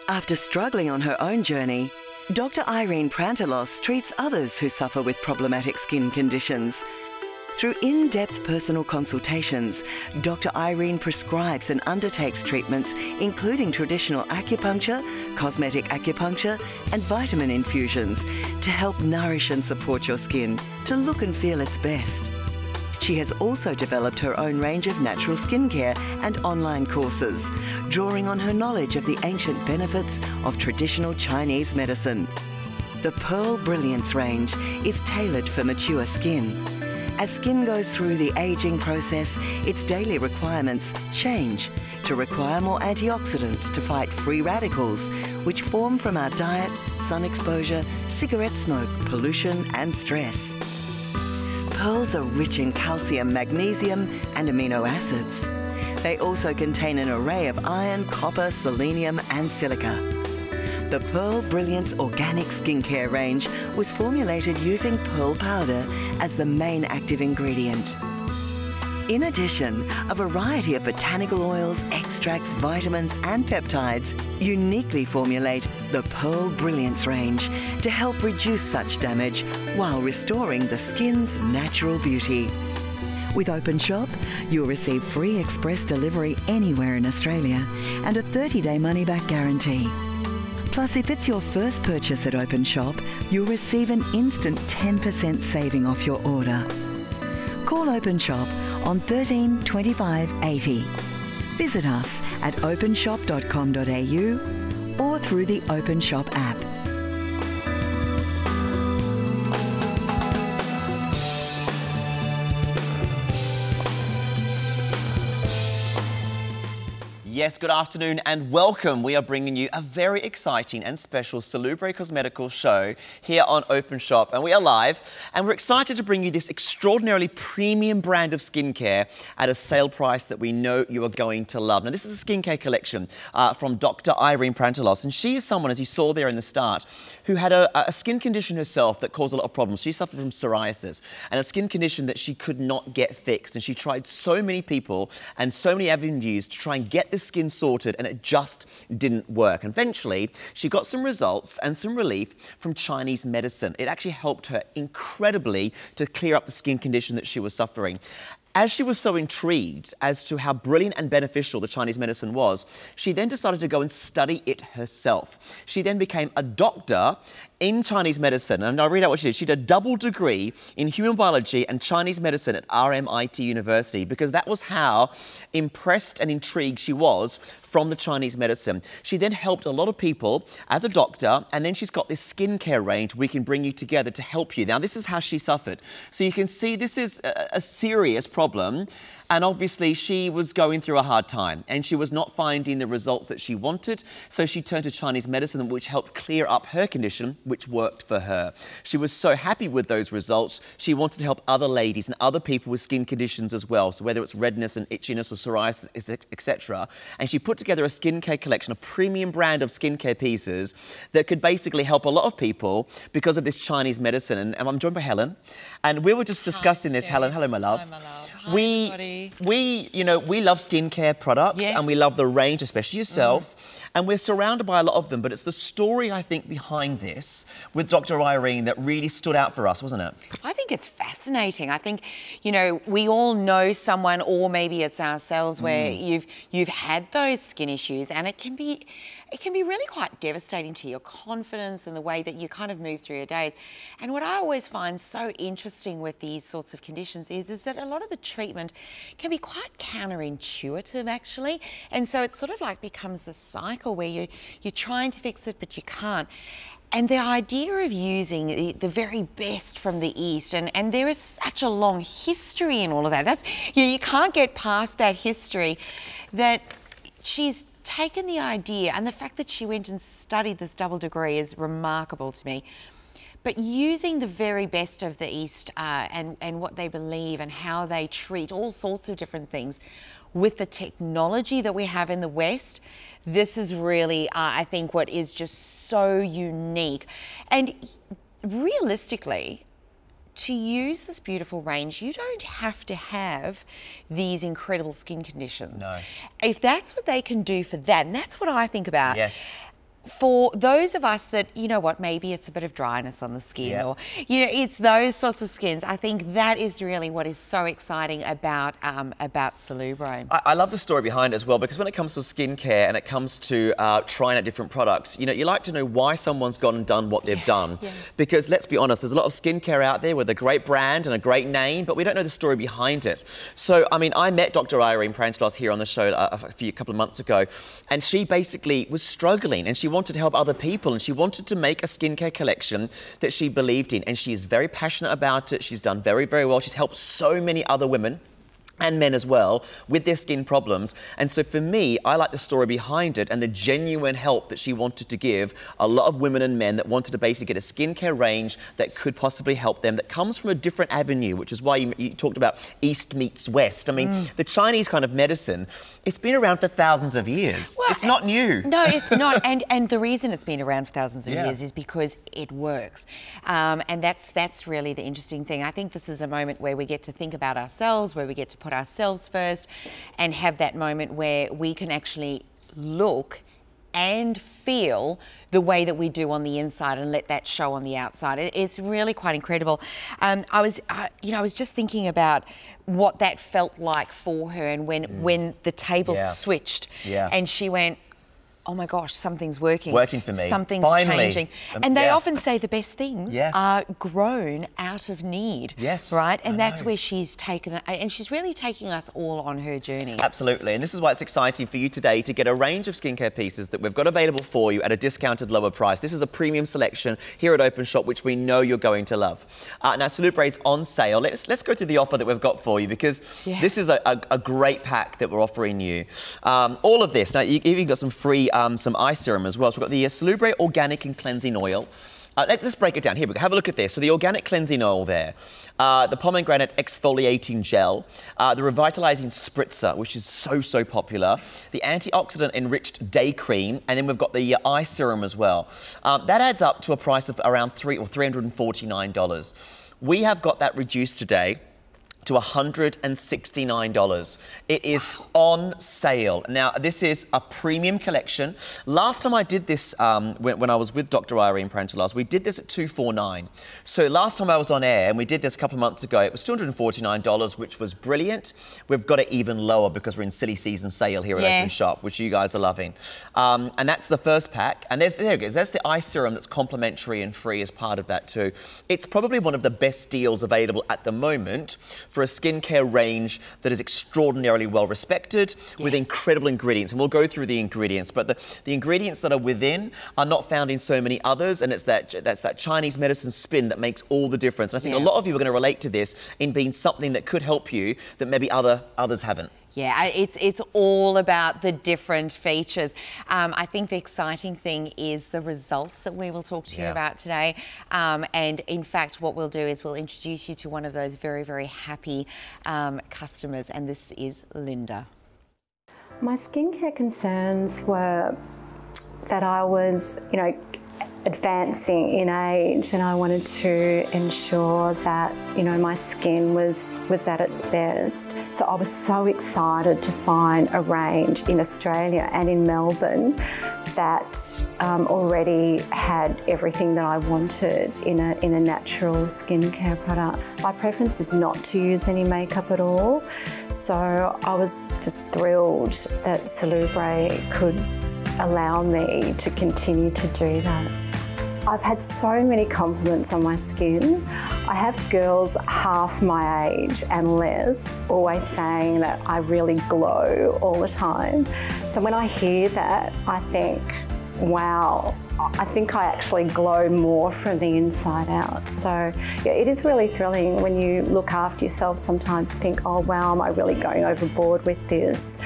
After struggling on her own journey, Dr. Irene Prantelos treats others who suffer with problematic skin conditions. Through in-depth personal consultations, Dr. Irene prescribes and undertakes treatments including traditional acupuncture, cosmetic acupuncture, and vitamin infusions to help nourish and support your skin to look and feel its best. She has also developed her own range of natural skincare and online courses, drawing on her knowledge of the ancient benefits of traditional Chinese medicine. The Pearl Brilliance range is tailored for mature skin. As skin goes through the aging process, its daily requirements change to require more antioxidants to fight free radicals, which form from our diet, sun exposure, cigarette smoke, pollution, and stress. Pearls are rich in calcium, magnesium, and amino acids. They also contain an array of iron, copper, selenium, and silica. The Pearl Brilliance Organic Skincare range was formulated using pearl powder as the main active ingredient. In addition, a variety of botanical oils, extracts, vitamins, and peptides uniquely formulate the Pearl Brilliance range to help reduce such damage while restoring the skin's natural beauty. With Openshop, you'll receive free express delivery anywhere in Australia and a 30-day money-back guarantee. Plus, if it's your first purchase at Openshop, you'll receive an instant 10% saving off your order. Call Openshop on 13 25 80. Visit us at openshop.com.au or through the Openshop app. Yes, good afternoon and welcome. We are bringing you a very exciting and special Salubre Cosmetical show here on Openshop, and we are live, and we're excited to bring you this extraordinarily premium brand of skincare at a sale price that we know you are going to love. Now, this is a skincare collection from Dr. Irene Prantelos, and she is someone, as you saw there in the start, who had a skin condition herself that caused a lot of problems. She suffered from psoriasis and a skin condition that she could not get fixed, and she tried so many people and so many avenues to try and get this skin sorted, and it just didn't work. And eventually, she got some results and some relief from Chinese medicine. It actually helped her incredibly to clear up the skin condition that she was suffering. As she was so intrigued as to how brilliant and beneficial the Chinese medicine was, she then decided to go and study it herself. She then became a doctor in Chinese medicine, and I'll read out what she did. She did a double degree in human biology and Chinese medicine at RMIT University, because that was how impressed and intrigued she was from the Chinese medicine. She then helped a lot of people as a doctor, and then she's got this skincare range we can bring you together to help you. Now, this is how she suffered. So you can see this is a serious problem. And obviously, she was going through a hard time and she was not finding the results that she wanted. So she turned to Chinese medicine, which helped clear up her condition, which worked for her. She was so happy with those results, she wanted to help other ladies and other people with skin conditions as well. So whether it's redness and itchiness or psoriasis, etc. And she put together a skincare collection, a premium brand of skincare pieces that could basically help a lot of people because of this Chinese medicine. And I'm joined by Helen. And we were just discussing this. Helen, hello, my love. Hi, my love. We love skincare products, yes, and we love the range, especially yourself, and we're surrounded by a lot of them, but it's the story, I think, behind this with Dr. Irene that really stood out for us, wasn't it? I think it's fascinating. I think, you know, we all know someone, or maybe it's ourselves, where you've had those skin issues, and it can be really quite devastating to your confidence and the way that you kind of move through your days. And what I always find so interesting with these sorts of conditions is that a lot of the treatment can be quite counterintuitive, actually. And so it sort of like becomes the cycle where you're trying to fix it, but you can't. And the idea of using the very best from the East, and there is such a long history in all of that. That's, you can't get past that history, that she's taken the idea, and the fact that she went and studied this double degree is remarkable to me. But using the very best of the East and what they believe and how they treat all sorts of different things with the technology that we have in the West, this is really, I think, what is just so unique. And realistically, to use this beautiful range, you don't have to have these incredible skin conditions. No. If that's what they can do for that, and that's what I think about. Yes. for those of us that, you know what, maybe it's a bit of dryness on the skin, or, you know, it's those sorts of skins, I think that is really what is so exciting about Salubre. I love the story behind it as well, because when it comes to skincare and it comes to trying out different products, you know, you like to know why someone's gone and done what they've done. Because let's be honest, there's a lot of skincare out there with a great brand and a great name, but we don't know the story behind it. So, I mean, I met Dr. Irene Prantelos here on the show a couple of months ago, and she basically was struggling, and she wanted to help other people, and she wanted to make a skincare collection that she believed in, and she is very passionate about it. She's done very, very well. She's helped so many other women and men as well with their skin problems. And so for me, I like the story behind it and the genuine help that she wanted to give a lot of women and men that wanted to basically get a skincare range that could possibly help them, that comes from a different avenue, which is why you talked about East meets West. I mean, the Chinese kind of medicine, it's been around for thousands of years. Well, it's not new. No, it's not. And the reason it's been around for thousands of years is because it works. And that's really the interesting thing. I think this is a moment where we get to think about ourselves, where we get to put ourselves first, and have that moment where we can actually look and feel the way that we do on the inside and let that show on the outside. It's really quite incredible. I was just thinking about what that felt like for her, and when the table switched and she went, oh my gosh, something's working. Working for me. Something's changing. And they often say the best things are grown out of need. Yes. Right? And that's where she's taken it, and she's really taking us all on her journey. Absolutely. And this is why it's exciting for you today to get a range of skincare pieces that we've got available for you at a discounted lower price. This is a premium selection here at Openshop, which we know you're going to love. Now, Salubre is on sale. Let's go through the offer that we've got for you, because this is a great pack that we're offering you. All of this. Now, you've even got some free some eye serum as well. So we've got the Salubre Organic and Cleansing Oil. Let's break it down. Here we go. Have a look at this. So the organic cleansing oil there, the Pomegranate Exfoliating Gel, the Revitalizing Spritzer, which is so popular, the Antioxidant Enriched Day Cream, and then we've got the eye serum as well. That adds up to a price of around $349. We have got that reduced today to $169. It is on sale. Now, this is a premium collection. Last time I did this, when I was with Dr. Irene Prantelos, we did this at $249. So last time I was on air, and we did this a couple of months ago, it was $249, which was brilliant. We've got it even lower because we're in silly season sale here at Openshop, which you guys are loving. And that's the first pack. And there it is. There's the eye serum that's complimentary and free as part of that too. It's probably one of the best deals available at the moment for a skincare range that is extraordinarily well respected with incredible ingredients. And we'll go through the ingredients, but the ingredients that are within are not found in so many others, and that's that Chinese medicine spin that makes all the difference. And I think a lot of you are going to relate to this in being something that could help you that maybe others haven't. Yeah, it's all about the different features. I think the exciting thing is the results that we will talk to you about today. And in fact, what we'll do is we'll introduce you to one of those very, very happy customers, and this is Linda. My skincare concerns were that I was, advancing in age, and I wanted to ensure that, my skin was at its best. So I was so excited to find a range in Australia and in Melbourne that already had everything that I wanted in a natural skincare product. My preference is not to use any makeup at all, so I was just thrilled that Salubre could allow me to continue to do that. I've had so many compliments on my skin. I have girls half my age and less always saying that I really glow all the time. So when I hear that, I think, wow, I think I actually glow more from the inside out. So yeah, it is really thrilling when you look after yourself sometimes to think, oh wow, am I really going overboard with this?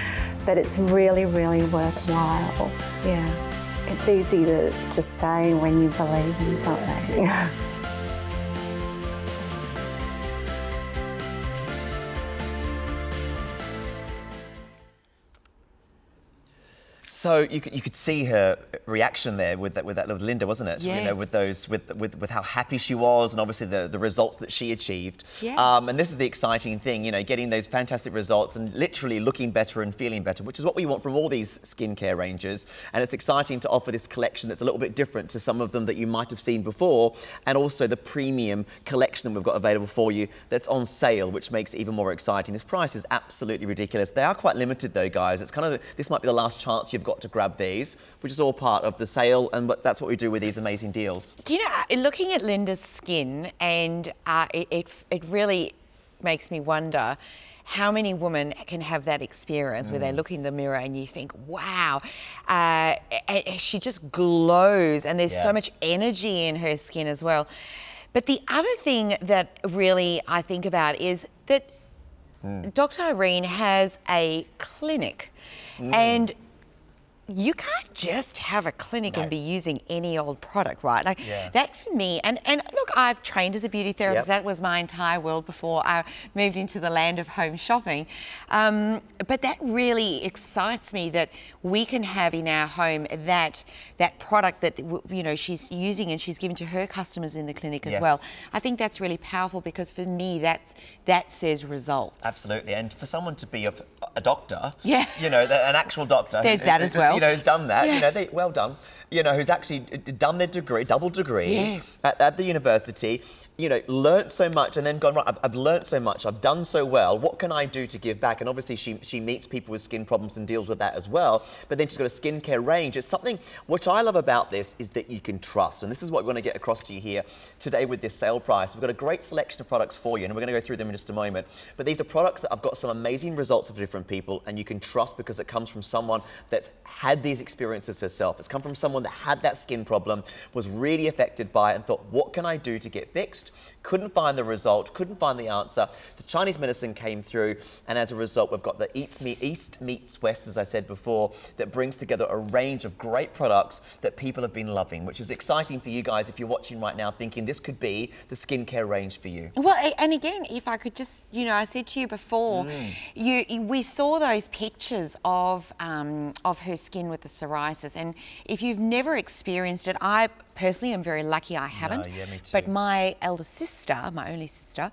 But it's really, really worthwhile, yeah. It's easy to say when you believe in something. So you could see her reaction there with that little Linda, wasn't it? Yes. You know, with those with how happy she was, and obviously the results that she achieved. Yeah. And this is the exciting thing, you know, getting those fantastic results and literally looking better and feeling better, which is what we want from all these skincare ranges. And it's exciting to offer this collection that's a little bit different to some of them that you might have seen before, and also the premium collection that we've got available for you that's on sale, which makes it even more exciting. This price is absolutely ridiculous. They are quite limited though, guys. It's kind of, this might be the last chance you've got to grab these, which is all part of the sale, and that's what we do with these amazing deals. You know, looking at Linda's skin, and it really makes me wonder how many women can have that experience where they look in the mirror and you think, wow, she just glows, and there's so much energy in her skin as well. But the other thing that really I think about is that Dr. Irene has a clinic, and you can't just have a clinic and be using any old product, right? Like that for me, and look, I've trained as a beauty therapist. That was my entire world before I moved into the land of home shopping. But that really excites me that we can have in our home that product that, you know, she's using and she's given to her customers in the clinic as well. I think that's really powerful, because for me, that says results. Absolutely, and for someone to be a doctor, yeah, you know, an actual doctor, there's that as well. You know, who's done that, you know, well done, you know, who's actually done their degree, double degree at the university, you know, learnt so much and then gone, right, I've learnt so much, I've done so well, what can I do to give back? And obviously she meets people with skin problems and deals with that as well, but then she's got a skincare range. It's something which I love about this is that you can trust, and this is what we want to get across to you here today with this sale price. We've got a great selection of products for you, and we're going to go through them in just a moment, but these are products that have got some amazing results for different people, and you can trust because it comes from someone that's had these experiences herself. It's come from someone that had that skin problem, was really affected by it, and thought, what can I do to get fixed? Couldn't find the result, couldn't find the answer. The Chinese medicine came through, and as a result, we've got the East meets West, as I said before, that brings together a range of great products that people have been loving, which is exciting for you guys if you're watching right now thinking this could be the skincare range for you. Well, and again, if I could just, you know, I said to you before, we saw those pictures of her skin with the psoriasis, and if you've never experienced it, I personally am very lucky I haven't. No, yeah, me too. But my elder sister, my only sister,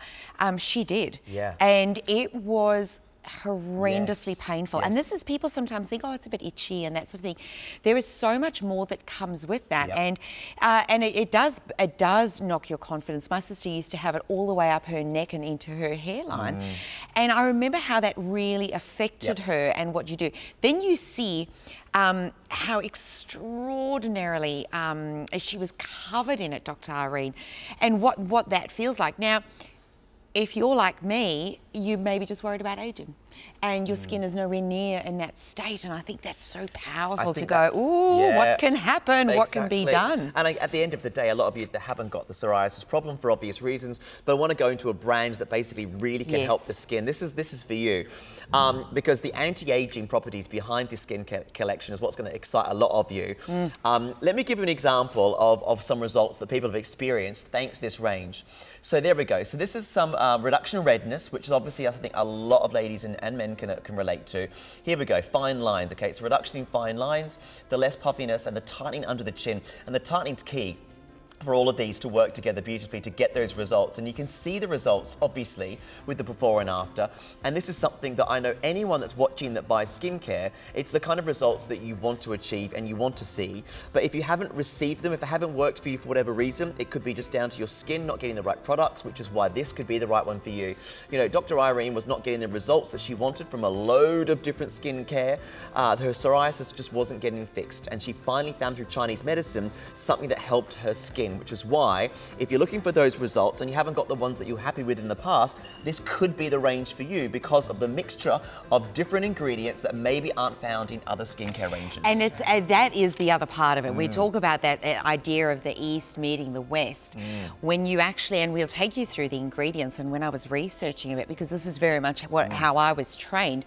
she did. Yeah. And it was horrendously painful. And Yes. this is, people sometimes think, oh, it's a bit itchy and that sort of thing. There is so much more that comes with that. And it does knock your confidence. My sister used to have it all the way up her neck and into her hairline. And I remember how that really affected her and what you do. Then you see how extraordinarily she was covered in it, Dr. Irene, and what that feels like. Now, if you're like me, you may be just worried about aging, and your skin is nowhere near in that state, and I think that's so powerful to go, ooh, what can happen, what can be done? And at the end of the day, a lot of you that haven't got the psoriasis problem for obvious reasons, but want to go into a brand that basically really can help the skin. This is for you, because the anti-aging properties behind this skin collection is what's going to excite a lot of you. Let me give you an example of some results that people have experienced thanks to this range. So there we go. So this is some reduction in redness, which is obviously, I think, a lot of ladies and men can relate to. Here we go, fine lines, okay? It's a reduction in fine lines, the less puffiness, and the tightening under the chin. And the tightening's key for all of these to work together beautifully to get those results. And you can see the results, obviously, with the before and after. And this is something that I know anyone that's watching that buys skincare, it's the kind of results that you want to achieve and you want to see. But if you haven't received them, if it haven't worked for you for whatever reason, it could be just down to your skin not getting the right products, which is why this could be the right one for you. You know, Dr. Irene was not getting the results that she wanted from a load of different skincare. Her psoriasis just wasn't getting fixed. And she finally found through Chinese medicine something that helped her skin, which is why, if you're looking for those results and you haven't got the ones that you're happy with in the past, this could be the range for you because of the mixture of different ingredients that maybe aren't found in other skincare ranges. And it's that is the other part of it. We talk about that idea of the East meeting the West. When you actually, and we'll take you through the ingredients, and when I was researching it, because this is very much how I was trained,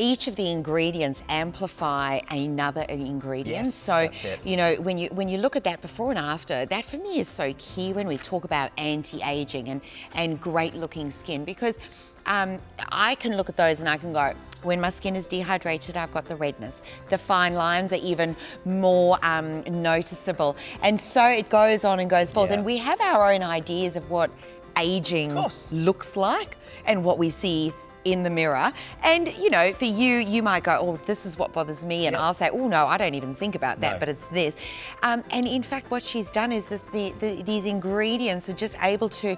each of the ingredients amplify another ingredient. Yes, so, that's it. you know, when you look at that before and after, that for me is so key when we talk about anti-aging and great looking skin, because I can look at those and I can go, When my skin is dehydrated, I've got the redness. The fine lines are even more noticeable. And so it goes on and goes forth. Yeah. And we have our own ideas of what aging looks like and what we see in the mirror. And, you know, for you, you might go, oh, this is what bothers me. And I'll say, oh, no, I don't even think about that, but it's this. And in fact, what she's done is these ingredients are just able to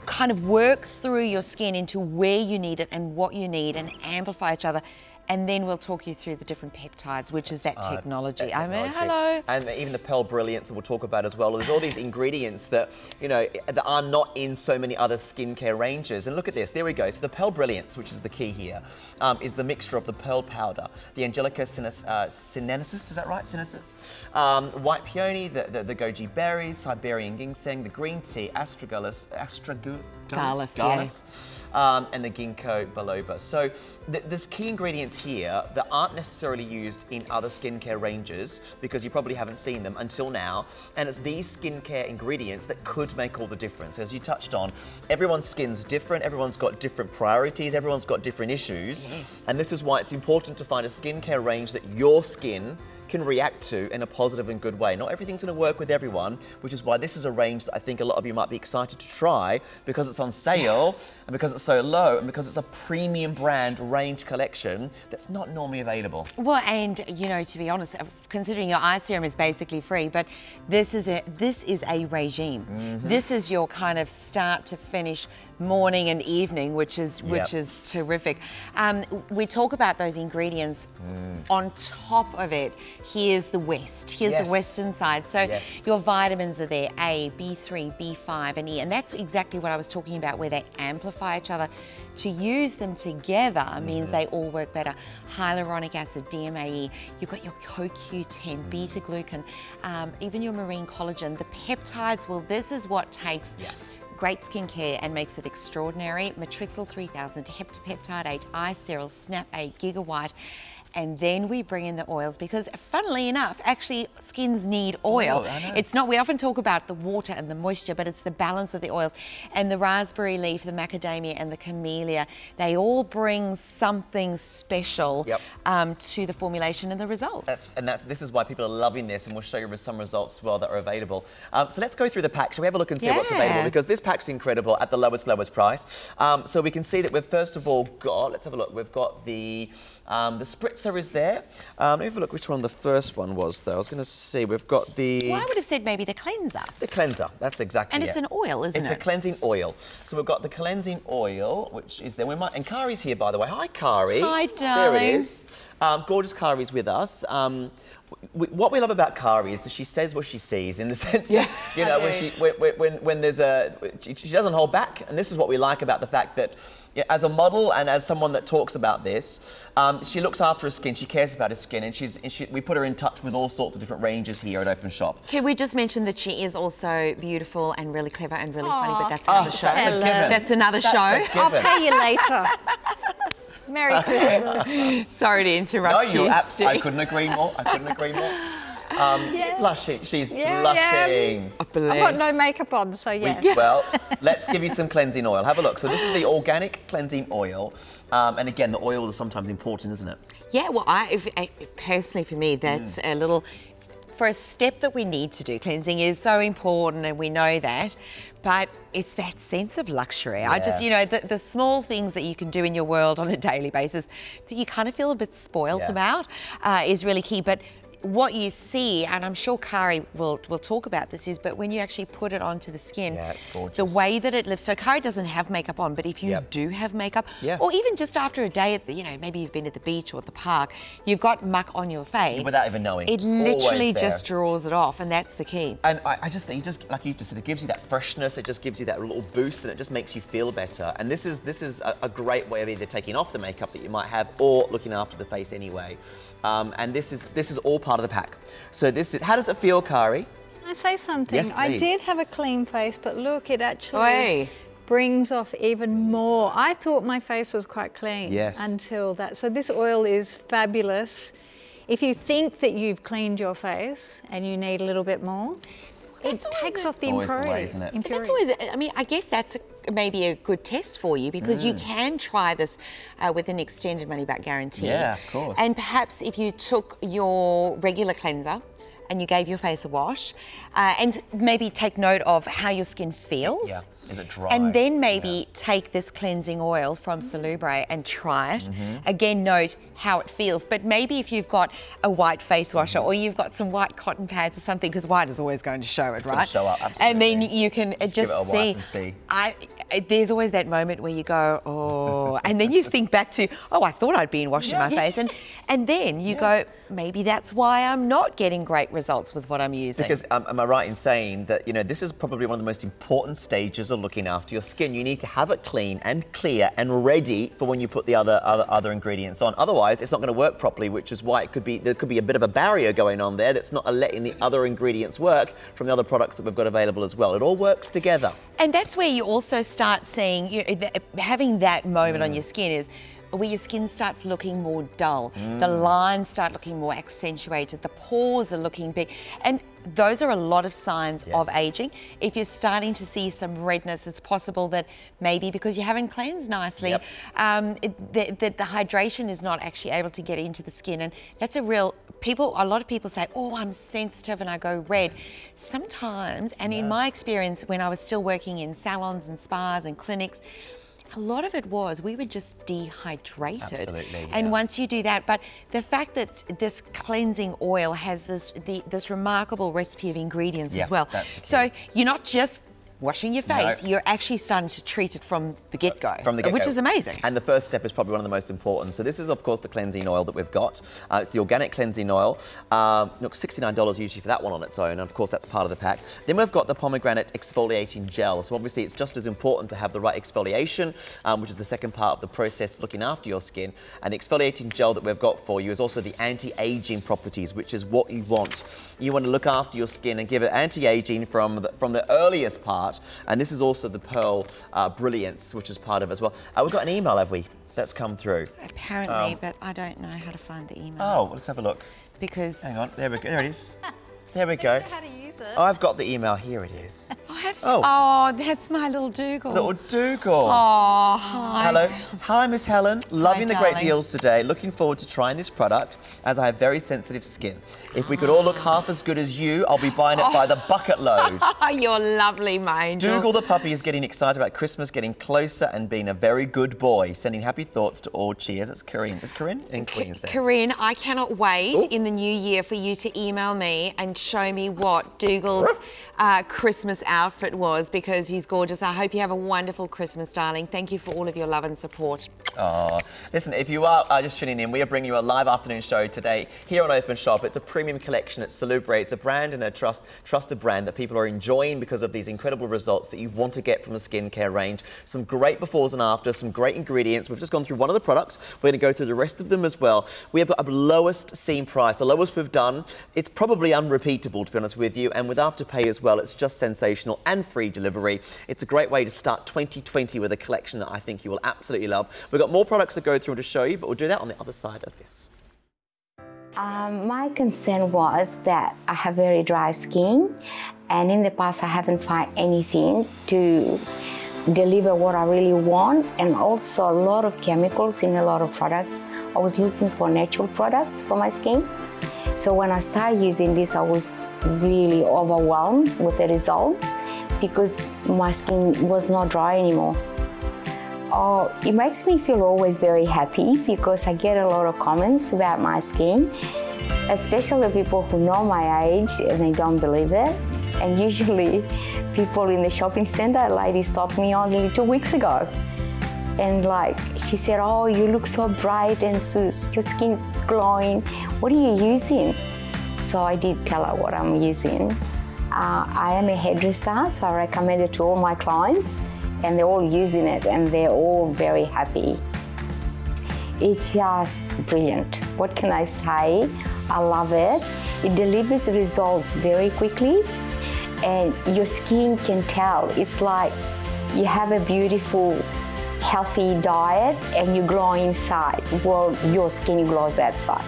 kind of work through your skin into where you need it and what you need and amplify each other. And then we'll talk you through the different peptides, which is that technology. I mean, hello. And even the Pearl Brilliance that we'll talk about as well. There's all these ingredients that, you know, that are not in so many other skincare ranges. And look at this, there we go. So the Pearl Brilliance, which is the key here, is the mixture of the pearl powder, the Angelica sinensis, is that right? Sinensis? White peony, the goji berries, Siberian ginseng, the green tea, astragalus, and the ginkgo biloba. So there's key ingredients here that aren't necessarily used in other skincare ranges because you probably haven't seen them until now. And it's these skincare ingredients that could make all the difference. As you touched on, everyone's skin's different, everyone's got different priorities, everyone's got different issues. Yes. And this is why it's important to find a skincare range that your skin can react to in a positive and good way. Not everything's going to work with everyone, which is why this is a range that I think a lot of you might be excited to try because it's on sale and because it's so low and because it's a premium brand range collection that's not normally available. Well, and you know, to be honest, considering your eye serum is basically free, but this is a regime. Mm-hmm. This is your kind of start to finish morning and evening, which is terrific. We talk about those ingredients. On top of it, here's the West. Here's the Western side. So your vitamins are there, A, B3, B5 and E. And that's exactly what I was talking about, where they amplify each other. To use them together means they all work better. Hyaluronic acid, DMAE, you've got your CoQ10, beta-glucan, even your marine collagen. The peptides, well, this is what takes great skincare and makes it extraordinary. Matrixyl 3000, Heptapeptide 8, Eye Cereal, Snap 8, Gigawhite. And then we bring in the oils because, funnily enough, actually skins need oil. It's not, we often talk about the water and the moisture, but it's the balance of the oils. And the raspberry leaf, the macadamia and the camellia, they all bring something special to the formulation and the results. This is why people are loving this, and we'll show you some results as well that are available. So let's go through the pack. Shall we have a look and see what's available? Because this pack's incredible at the lowest price. So we can see that we've first of all got, let's have a look, we've got the spritzer is there. Let me have a look which one the first one was, though. I was going to see, we've got the... Well, I would have said maybe the cleanser. The cleanser, that's exactly it. And it's an oil, isn't it? It's a cleansing oil. So we've got the cleansing oil, which is there. And Kari's here, by the way. Hi, Kari. Hi, darling. There it is. Gorgeous Kari's with us. What we love about Kari is that she says what she sees, in the sense that, you know, when there's she doesn't hold back, and this is what we like about the fact that, as a model and as someone that talks about this, she looks after her skin, she cares about her skin, and we put her in touch with all sorts of different ranges here at Openshop. Can we just mention that she is also beautiful and really clever and really funny, but that's another show. That's another show. I'll pay you later. Merry Christmas. Sorry to interrupt you. I couldn't agree more. Blushing. She's blushing. I've got no makeup on, so Well, let's give you some cleansing oil. Have a look. So this is the organic cleansing oil. And again, the oil is sometimes important, isn't it? Yeah, well, personally for me, that's a little... For a step that we need to do, cleansing is so important and we know that, but it's that sense of luxury. I just, you know, the small things that you can do in your world on a daily basis that you kind of feel a bit spoilt about is really key. But what you see, and I'm sure Kari will talk about this, is but when you actually put it onto the skin, it's gorgeous. The way that it lifts. So Kari doesn't have makeup on, but if you do have makeup, or even just after a day at the, you know, maybe you've been at the beach or at the park, you've got muck on your face. Without even knowing. It literally just draws it off, and that's the key. And I just think, like you just said, it gives you that freshness, it just gives you that little boost, and it just makes you feel better. And this is a great way of either taking off the makeup that you might have or looking after the face anyway. And this is all part of the pack. So how does it feel, Kari? Can I say something? Yes, please. I did have a clean face, but look, it actually brings off even more. I thought my face was quite clean until that. So this oil is fabulous. If you think that you've cleaned your face and you need a little bit more, it takes off the impurity. Way, isn't it? And that's always, I mean, I guess that's maybe a good test for you, because you can try this with an extended money-back guarantee. Yeah, of course. And perhaps if you took your regular cleanser and you gave your face a wash, and maybe take note of how your skin feels. Yeah. Is it dry? And then maybe take this cleansing oil from Salubre and try it. Again, note how it feels. But maybe if you've got a white face washer or you've got some white cotton pads or something, because white is always going to show it, right? It's going to show up, absolutely. And then you can just give it a wipe and see. see. There's always that moment where you go, oh, and then you think back to, oh, I thought I'd been washing my face. And then you go, maybe that's why I'm not getting great results with what I'm using. Because am I right in saying that, you know, this is probably one of the most important stages of looking after your skin. You need to have it clean and clear and ready for when you put the other ingredients on. Otherwise, it's not going to work properly, which is why there could be a bit of a barrier going on there that's not letting the other ingredients work from the other products that we've got available as well. It all works together. And that's where you also start seeing, having that moment on your skin is where your skin starts looking more dull. The lines start looking more accentuated. The pores are looking big. And those are a lot of signs of aging. If you're starting to see some redness, it's possible that maybe because you haven't cleansed nicely, that the hydration is not actually able to get into the skin. And that's a lot of people say, oh, I'm sensitive and I go red. Sometimes, and in my experience, when I was still working in salons and spas and clinics, a lot of it was we were just dehydrated. Absolutely, and once you do that, but the fact that this cleansing oil has this remarkable recipe of ingredients as well. So you're not just washing your face, you're actually starting to treat it from the get-go, which is amazing. And the first step is probably one of the most important. So this is, of course, the cleansing oil that we've got. It's the organic cleansing oil. Look, $69 usually for that one on its own, and of course that's part of the pack. Then we've got the Pomegranate Exfoliating Gel. So obviously it's just as important to have the right exfoliation, which is the second part of the process looking after your skin. And the exfoliating gel that we've got for you is also the anti-aging properties, which is what you want. You want to look after your skin and give it anti-aging from the earliest part. And this is also the Pearl Brilliance, which is part of it as well. We've got an email, have we? That's come through. Apparently, but I don't know how to find the email. Oh, let's have a look. Because... Hang on, there we go, there it is. There we go. I don't know how to use it. I've got the email, here it is. Oh, that's my little Dougal. Little Dougal. Oh, hi. Hello. Hi, Miss Helen. Loving the great darling. deals today. Looking forward to trying this product as I have very sensitive skin. If we could all look half as good as you, I'll be buying it by the bucket load. You're lovely, my angel. Dougal the puppy is getting excited about Christmas, getting closer and being a very good boy. Sending happy thoughts to all. Cheers. It's Corinne. Is Corinne in Queensland? Corinne, I cannot wait in the new year for you to email me and show me what Dougal's Christmas outfit was, because he's gorgeous. I hope you have a wonderful Christmas, darling. Thank you for all of your love and support. Oh, listen, if you are just tuning in, we are bringing you a live afternoon show today here on Openshop. It's a premium collection at Salubre. It's a brand and a trusted brand that people are enjoying because of these incredible results that you want to get from a skincare range. Some great befores and afters, some great ingredients. We've just gone through one of the products. We're going to go through the rest of them as well. We have got a lowest seen price, the lowest we've done. It's probably unrepeatable, to be honest with you, and with Afterpay as well. It's just sensational and free delivery. It's a great way to start 2020 with a collection that I think you will absolutely love. We've got more products to go through and to show you, but we'll do that on the other side of this. My concern was that I have very dry skin, and in the past I haven't found anything to deliver what I really want, and also a lot of chemicals in a lot of products. I was looking for natural products for my skin. So when I started using this, I was really overwhelmed with the results because my skin was not dry anymore. It makes me feel always very happy because I get a lot of comments about my skin, especially people who know my age and they don't believe it. And usually people in the shopping center, a lady stopped me only 2 weeks ago. And like, she said, oh, you look so bright and so, your skin's glowing. What are you using? So I did tell her what I'm using. I am a hairdresser, so I recommend it to all my clients, and they're all using it and they're all very happy. It's just brilliant. What can I say? I love it. It delivers results very quickly, and your skin can tell. It's like you have a beautiful, healthy diet and you glow inside. Well, your skin glows outside.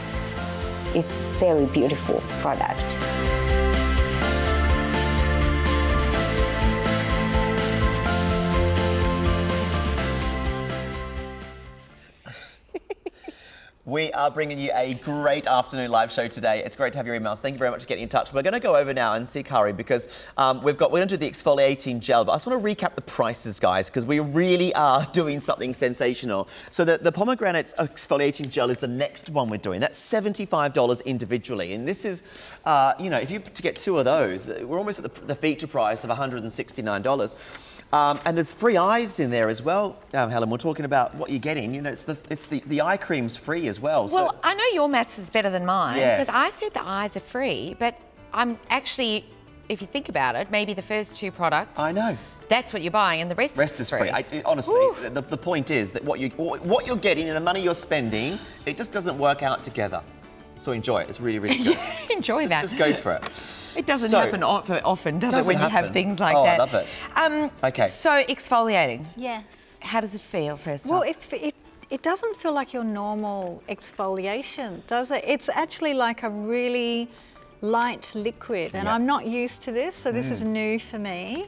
It's very beautiful product. We are bringing you a great afternoon live show today. It's great to have your emails. Thank you very much for getting in touch. We're going to go over now and see Kari because we're going to do the exfoliating gel, but I just want to recap the prices, guys, because we really are doing something sensational. So the Pomegranate Exfoliating Gel is the next one we're doing. That's $75 individually, and this is, you know, if you to get 2 of those, we're almost at the feature price of $169. And there's free eyes in there as well, Helen. We're talking about what you're getting. You know, it's the eye cream's free as well. Well, I know your maths is better than mine because I said the eyes are free, but I'm actually, if you think about it, maybe the first 2 products. I know. That's what you're buying, and the rest is free. Honestly, the point is that what you're getting and the money you're spending, it just doesn't work out together. So enjoy it. It's really, really good. Enjoy that. Just go for it. It doesn't happen often, does it, when you have things like I that? love it. Okay. So exfoliating. Yes. How does it feel first Well, time? it doesn't feel like your normal exfoliation, does it? It's actually like a really light liquid, and I'm not used to this, so this is new for me.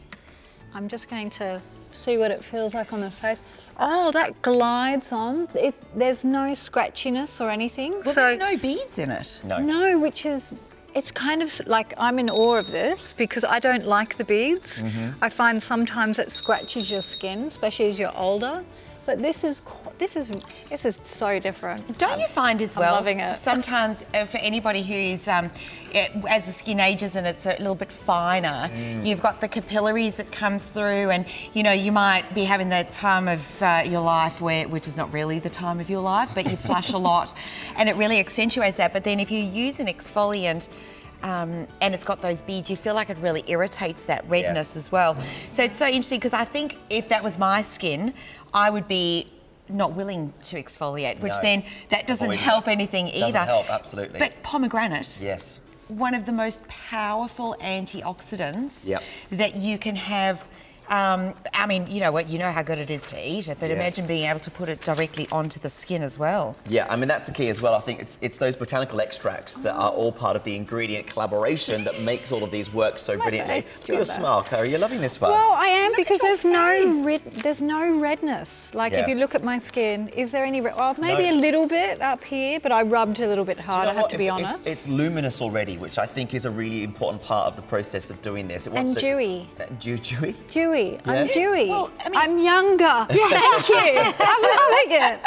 I'm just going to see what it feels like on the face. Oh, that glides on. There's no scratchiness or anything. Well, there's no beads in it. No, which is, it's kind of like, I'm in awe of this because I don't like the beads. I find sometimes it scratches your skin, especially as you're older. But this is so different. Don't you find as well? I'm loving it. Sometimes for anybody who's as the skin ages and it's a little bit finer, you've got the capillaries that comes through, and you know you might be having that time of your life which is not really the time of your life, but you flush a lot, and it really accentuates that. But then if you use an exfoliant. And it's got those beads, you feel like it really irritates that redness as well. So it's so interesting because I think if that was my skin, I would be not willing to exfoliate, which then that doesn't help anything either. Doesn't help, absolutely. But pomegranate, yes, one of the most powerful antioxidants that you can have. I mean, you know what? You know how good it is to eat it, but imagine being able to put it directly onto the skin as well. Yeah, I mean that's the key as well. I think it's those botanical extracts that are all part of the ingredient collaboration that makes all of these work so brilliantly. Look at your smile, Kari. You're loving this one. Well, I am, because there's no redness. Like if you look at my skin, is there any? Well, maybe a little bit up here, but I rubbed a little bit hard. I have to be honest. It's luminous already, which I think is a really important part of the process of doing this. It wants dewy. Dewy. Dewy. I'm dewy. Well, I mean, I'm younger. Thank you. I'm loving it.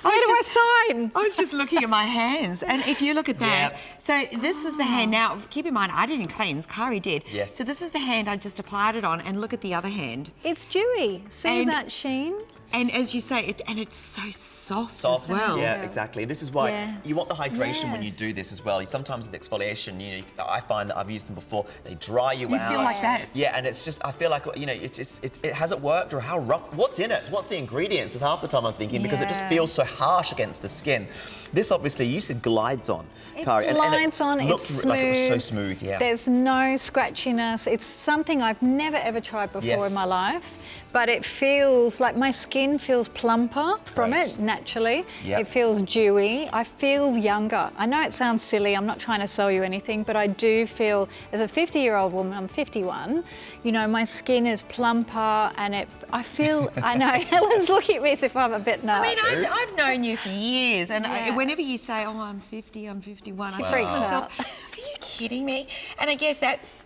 Where do I sign? I was just looking at my hands, and if you look at that, so this is the hand. Now, keep in mind, I didn't cleanse. Kari did. Yes. So this is the hand I just applied it on, and look at the other hand. It's dewy. See that sheen? And as you say, it's so soft as well. Yeah, exactly. This is why you want the hydration when you do this as well. Sometimes with exfoliation, you know, I find that I've used them before. They dry you out. You feel like that. Yeah, and it's just I feel like, you know, has it worked or how rough? What's in it? What's the ingredients? Is half the time I'm thinking because it just feels so harsh against the skin. This obviously you said glides on, Kari. It glides on. It's smooth. Like it was so smooth. Yeah. There's no scratchiness. It's something I've never ever tried before in my life. But it feels like my skin feels plumper from it naturally. It feels dewy. I feel younger. I know it sounds silly. I'm not trying to sell you anything, but I do feel, as a 50-year-old woman, I'm 51, you know, my skin is plumper and I feel, I know, Helen's looking at me as if I'm a bit nuts. I mean, I've known you for years, and whenever you say, oh, I'm 50, I'm 51, I freak myself. Are you kidding me? And I guess that's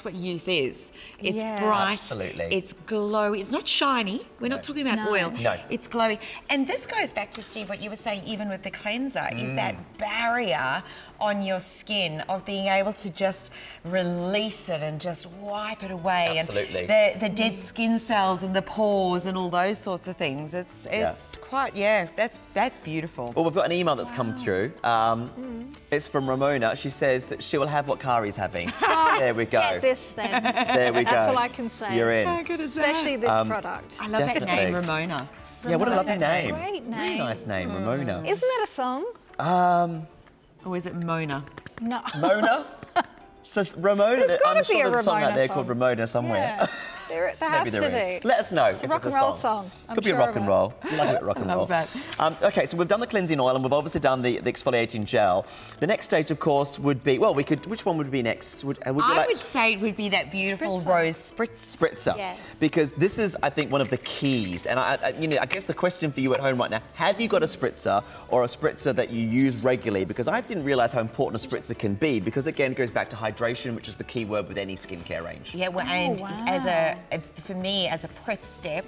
what youth is. It's bright, it's glowy, it's not shiny. We're not talking about oil. No. It's glowy. And this goes back to, Steve, what you were saying, even with the cleanser, is that barrier on your skin of being able to just release it and just wipe it away. Absolutely. And the dead skin cells and the pores and all those sorts of things. It's quite, that's beautiful. Well, we've got an email that's come through. It's from Ramona. She says that she will have what Kari's having. There we go. Get this then. There we go. That's all I can say. You're in. How good is that? Especially this product. I love that name, Ramona. Yeah, what a lovely name. Great name. Really nice name, Ramona. Isn't that a song? Or is it Mona? No. Mona? So Ramona, There's gotta I'm sure be a there's a song Ramona out there song. called Ramona somewhere. Yeah. There has to be. Let us know. It's a rock and roll song. Could be a rock and roll. We like a bit of rock and roll. Okay, so we've done the cleansing oil and we've obviously done the exfoliating gel. The next stage, of course, would be, well, which one would be next? I would say it would be that beautiful rose spritzer. Yes. Because this is, I think, one of the keys. And I guess the question for you at home right now, have you got a spritzer or a spritzer that you use regularly? Because I didn't realise how important a spritzer can be, because again, it goes back to hydration, which is the key word with any skincare range. Yeah, well, and for me, as a prep step,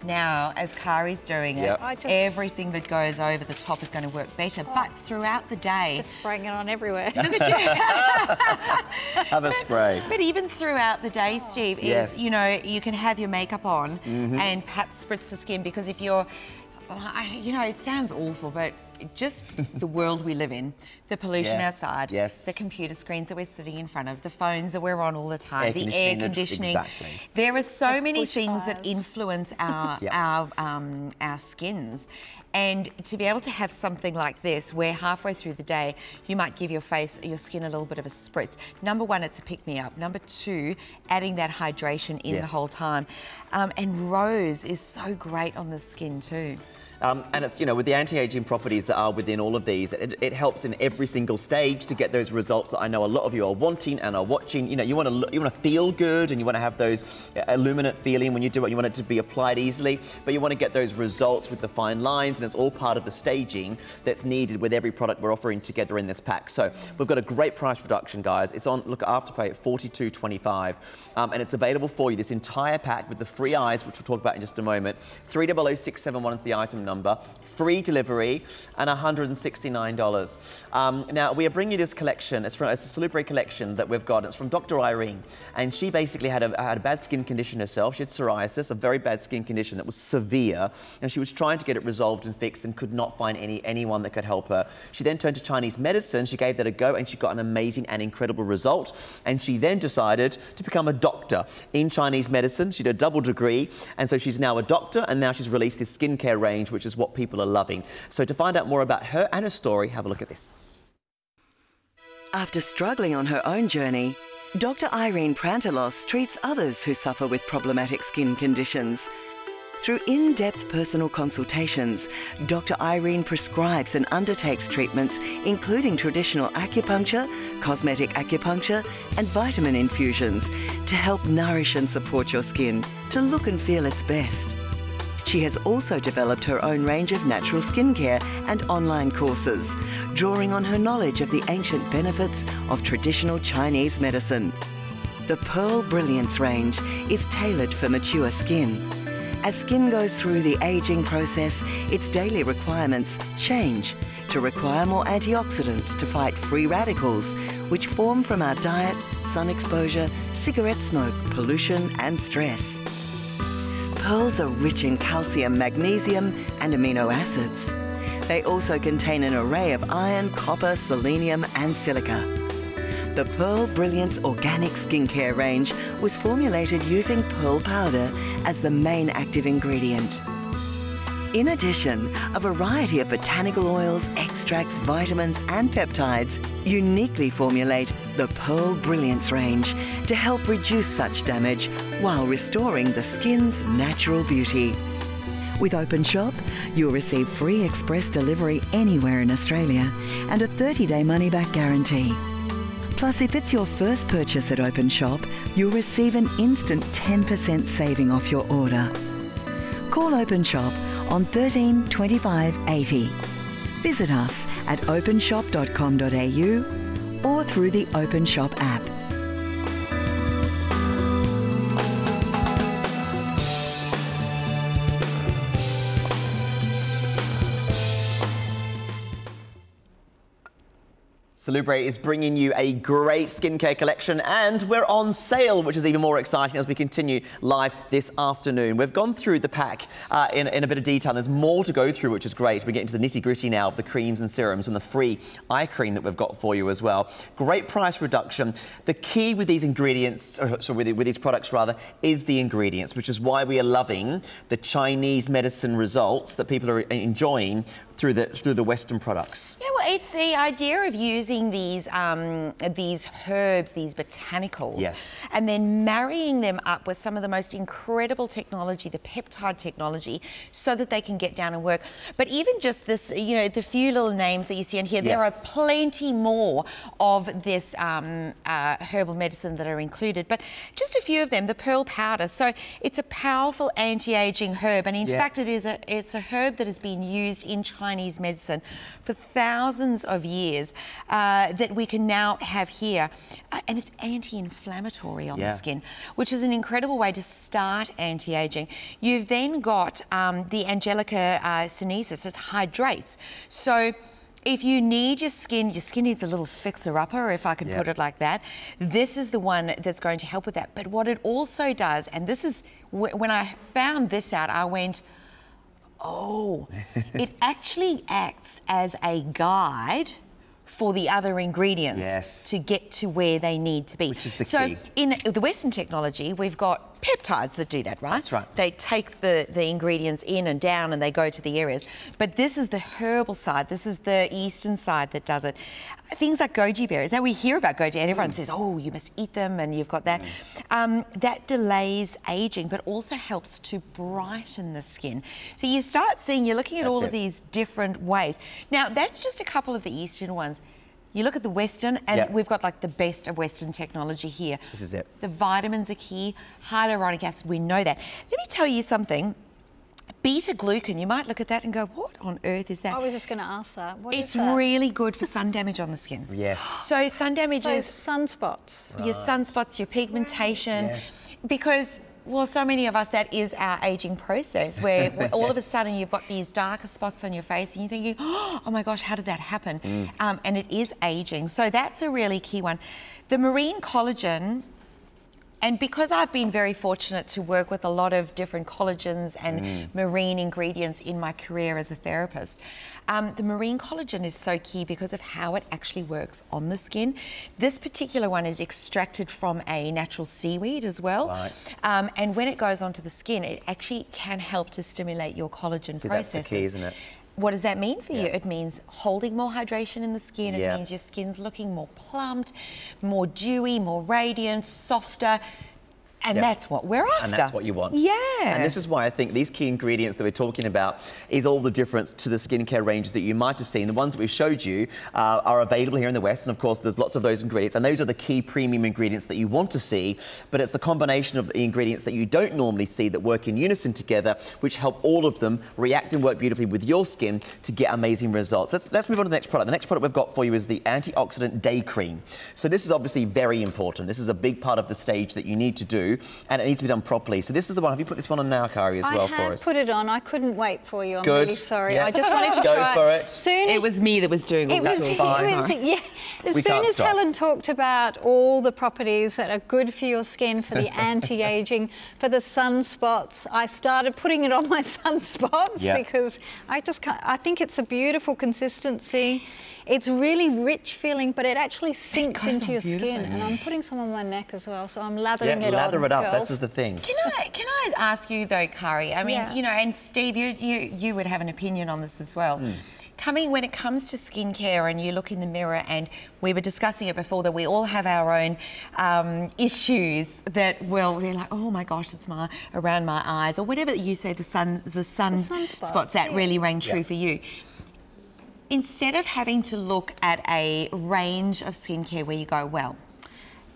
now, as Kari's doing it, everything that goes over the top is going to work better. But throughout the day... Just spraying it on everywhere. Have a spray. But even throughout the day, Steve, is, you know, you can have your makeup on and perhaps spritz the skin, because if you're... you know, it sounds awful, but just the world we live in, the pollution outside, the computer screens that we're sitting in front of, the phones that we're on all the time, the air conditioning. There are so many things that influence our skins. And to be able to have something like this, where halfway through the day, you might give your skin a little bit of a spritz. Number one, it's a pick-me-up. Number two, adding that hydration in the whole time. And rose is so great on the skin too. And it's, you know, with the anti-aging properties that are within all of these, it helps in every single stage to get those results that I know a lot of you are wanting and are watching. You know, you want to feel good, and you want to have those illuminate feeling when you do it. You want it to be applied easily, but you want to get those results with the fine lines, and it's all part of the staging that's needed with every product we're offering together in this pack. So we've got a great price reduction, guys. It's on, look, Afterpay at $42.25, and it's available for you, this entire pack with the free eyes, which we'll talk about in just a moment. 300671 is the item number, free delivery, and $169. Now, we are bringing you this collection. It's a Salubre collection that we've got. It's from Dr. Irene, and she basically had a bad skin condition herself. She had psoriasis, a very bad skin condition that was severe, and she was trying to get it resolved and fixed and could not find anyone that could help her. She then turned to Chinese medicine. She gave that a go, and she got an amazing and incredible result. And she then decided to become a doctor in Chinese medicine. She did a double degree, and so she's now a doctor, and now she's released this skincare range, which is what people are loving. So to find out more about her and her story, have a look at this. After struggling on her own journey, Dr. Irene Prantelos treats others who suffer with problematic skin conditions. Through in-depth personal consultations, Dr. Irene prescribes and undertakes treatments including traditional acupuncture, cosmetic acupuncture, and vitamin infusions to help nourish and support your skin to look and feel its best. She has also developed her own range of natural skincare and online courses, drawing on her knowledge of the ancient benefits of traditional Chinese medicine. The Pearl Brilliance range is tailored for mature skin. As skin goes through the aging process, its daily requirements change to require more antioxidants to fight free radicals, which form from our diet, sun exposure, cigarette smoke, pollution, and stress. Pearls are rich in calcium, magnesium, and amino acids. They also contain an array of iron, copper, selenium, and silica. The Pearl Brilliance Organic Skincare range was formulated using pearl powder as the main active ingredient. In addition, a variety of botanical oils, extracts, vitamins, and peptides uniquely formulate the Pearl Brilliance range to help reduce such damage while restoring the skin's natural beauty. With Openshop, you'll receive free express delivery anywhere in Australia and a 30-day money-back guarantee. Plus, if it's your first purchase at Openshop, you'll receive an instant 10% saving off your order. Call Openshop on 13 25 80. Visit us at openshop.com.au or through the Openshop app. Salubre is bringing you a great skincare collection, and we're on sale, which is even more exciting as we continue live this afternoon. We've gone through the pack in a bit of detail. There's more to go through, which is great. We're getting to the nitty-gritty now of the creams and serums and the free eye cream that we've got for you as well. Great price reduction. The key with these ingredients, with these products rather, is the ingredients, which is why we are loving the Chinese medicine results that people are enjoying through the Western products? Yeah, well, it's the idea of using these herbs, these botanicals, yes, and then marrying them up with some of the most incredible technology, the peptide technology, so that they can get down and work. But even just this, you know, the few little names that you see in here, there are plenty more of this herbal medicine that are included. But just a few of them, the pearl powder. So it's a powerful anti-aging herb, and in fact, it's a herb that has been used in Chinese medicine for thousands of years that we can now have here. And it's anti-inflammatory on the skin, which is an incredible way to start anti-aging. You've then got the Angelica sinensis, it hydrates. So if you need your skin needs a little fixer-upper, if I can put it like that, this is the one that's going to help with that. But what it also does, and this is, when I found this out, I went, oh, it actually acts as a guide for the other ingredients to get to where they need to be. Which is the key. So in the Western technology, we've got peptides that do that, right? That's right. They take the ingredients in and down and they go to the areas. But this is the herbal side. This is the Eastern side that does it. Things like goji berries. Now we hear about goji and everyone says, oh, you must eat them and you've got that. That delays aging, but also helps to brighten the skin. So you start seeing, you're looking at all of these different ways. Now that's just a couple of the Eastern ones. You look at the Western, and we've got like the best of Western technology here. This is it. The vitamins are key. Hyaluronic acid, we know that. Let me tell you something. Beta-glucan, you might look at that and go, what on earth is that? I was just going to ask that. What is that? It's really good for sun damage on the skin. Yes. So sun damage is... sunspots. Your sunspots, your pigmentation. Yes. Because... well, so many of us, that is our ageing process, where all of a sudden you've got these darker spots on your face and you're thinking, oh my gosh, how did that happen? And it is ageing. So that's a really key one. The marine collagen, and because I've been very fortunate to work with a lot of different collagens and marine ingredients in my career as a therapist, the marine collagen is so key because of how it actually works on the skin. This particular one is extracted from a natural seaweed as well. Right. And when it goes onto the skin, it actually can help to stimulate your collagen processes. That's the key, isn't it? What does that mean for you? It means holding more hydration in the skin. It means your skin's looking more plumped, more dewy, more radiant, softer. And that's what we're after. And that's what you want. Yeah. And this is why I think these key ingredients that we're talking about is all the difference to the skincare ranges that you might have seen. The ones that we've showed you are available here in the West, and of course there's lots of those ingredients, and those are the key premium ingredients that you want to see, but it's the combination of the ingredients that you don't normally see that work in unison together, which help all of them react and work beautifully with your skin to get amazing results. Let's move on to the next product. The next product we've got for you is the Antioxidant Day Cream. So this is obviously very important. This is a big part of the stage that you need to do, and it needs to be done properly. So this is the one. Have you put this one on now, Kari, as well for us? I have put it on. I couldn't wait for you. I'm Good. really sorry. Yeah. I just wanted to go try for it. Soon it was me that was doing all that. As soon as Helen talked about all the properties that are good for your skin, for the anti-aging, for the sunspots, I started putting it on my sunspots because I just can't. I think it's a beautiful consistency. It's really rich feeling, but it actually sinks into your skin. And I'm putting some on my neck as well, so I'm lathering it on. Lather it up. Girls. That's the thing. Can I ask you though, Kari? I mean, you know, and Steve, you would have an opinion on this as well. When it comes to skincare and you look in the mirror, and we were discussing it before, that we all have our own issues that, well, they're like, oh my gosh, it's around my eyes, or whatever you say, the sunspots that really rang true for you. Instead of having to look at a range of skincare where you go, well,